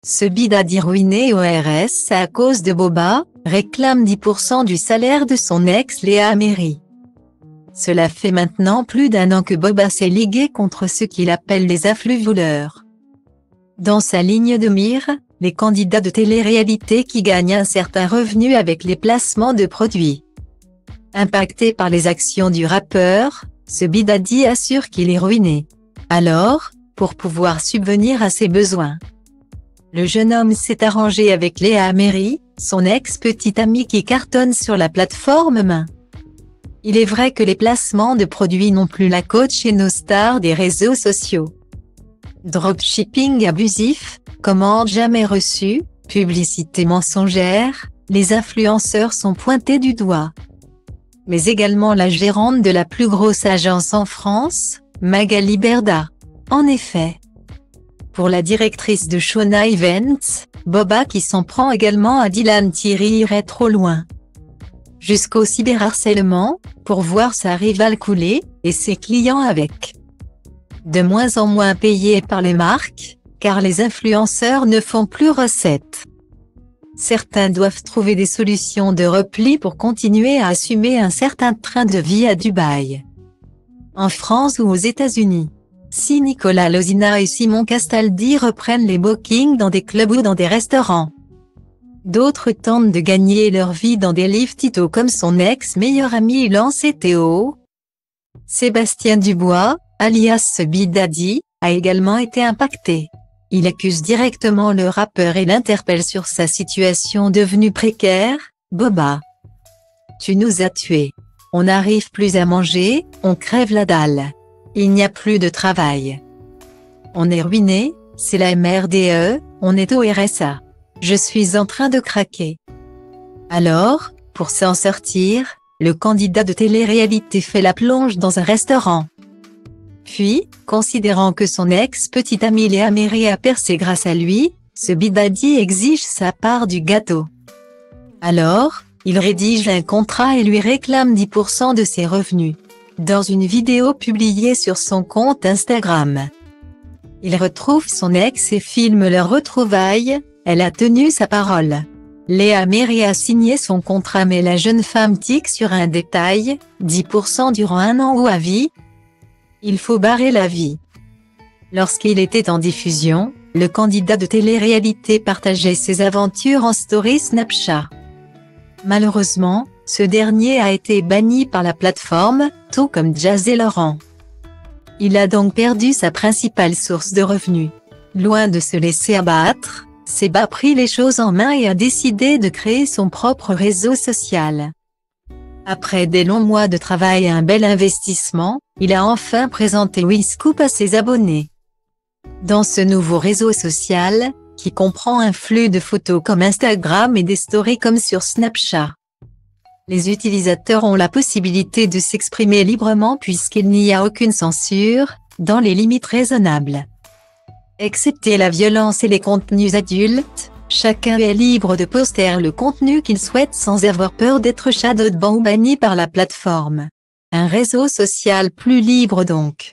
Ce bidadi ruiné au RS à cause de Boba, réclame 10% du salaire de son ex Léa Améry. Cela fait maintenant plus d'1 an que Boba s'est ligué contre ceux qu'il appelle les afflux voleurs. Dans sa ligne de mire, les candidats de télé-réalité qui gagnent un certain revenu avec les placements de produits. Impacté par les actions du rappeur, ce bidadi assure qu'il est ruiné. Alors, pour pouvoir subvenir à ses besoins, le jeune homme s'est arrangé avec Léa Améry, son ex-petite amie qui cartonne sur la plateforme Main. Il est vrai que les placements de produits n'ont plus la cote chez nos stars des réseaux sociaux. Dropshipping abusif, commandes jamais reçues, publicité mensongère, les influenceurs sont pointés du doigt. Mais également la gérante de la plus grosse agence en France, Magali Berda. En effet, pour la directrice de Shona Events, Boba qui s'en prend également à Dylan Thierry irait trop loin. Jusqu'au cyberharcèlement, pour voir sa rivale couler, et ses clients avec. De moins en moins payés par les marques, car les influenceurs ne font plus recette. Certains doivent trouver des solutions de repli pour continuer à assumer un certain train de vie à Dubaï, en France ou aux États-Unis. Si Nicolas Lozina et Simon Castaldi reprennent les bookings dans des clubs ou dans des restaurants, d'autres tentent de gagner leur vie dans des livres Tito comme son ex-meilleur ami Lance et Théo. Sébastien Dubois, alias Bidadi, a également été impacté. Il accuse directement le rappeur et l'interpelle sur sa situation devenue précaire. Boba, tu nous as tués. On n'arrive plus à manger, on crève la dalle. Il n'y a plus de travail. On est ruiné, c'est la MRDE, on est au RSA. Je suis en train de craquer. Alors, pour s'en sortir, le candidat de télé-réalité fait la plonge dans un restaurant. Puis, considérant que son ex-petite amie Léa Améry a percé grâce à lui, ce bidadi exige sa part du gâteau. Alors, il rédige un contrat et lui réclame 10% de ses revenus. Dans une vidéo publiée sur son compte Instagram, il retrouve son ex et filme leur retrouvaille. Elle a tenu sa parole. Léa Améry a signé son contrat mais la jeune femme tique sur un détail, 10% durant 1 an ou à vie. Il faut barrer la vie. Lorsqu'il était en diffusion, le candidat de télé-réalité partageait ses aventures en story Snapchat. Malheureusement, ce dernier a été banni par la plateforme, tout comme Jazz et Laurent. Il a donc perdu sa principale source de revenus. Loin de se laisser abattre, Seba a pris les choses en main et a décidé de créer son propre réseau social. Après des longs mois de travail et un bel investissement, il a enfin présenté WeScoop à ses abonnés. Dans ce nouveau réseau social, qui comprend un flux de photos comme Instagram et des stories comme sur Snapchat, les utilisateurs ont la possibilité de s'exprimer librement puisqu'il n'y a aucune censure, dans les limites raisonnables. Excepté la violence et les contenus adultes, chacun est libre de poster le contenu qu'il souhaite sans avoir peur d'être shadowban ou banni par la plateforme. Un réseau social plus libre donc.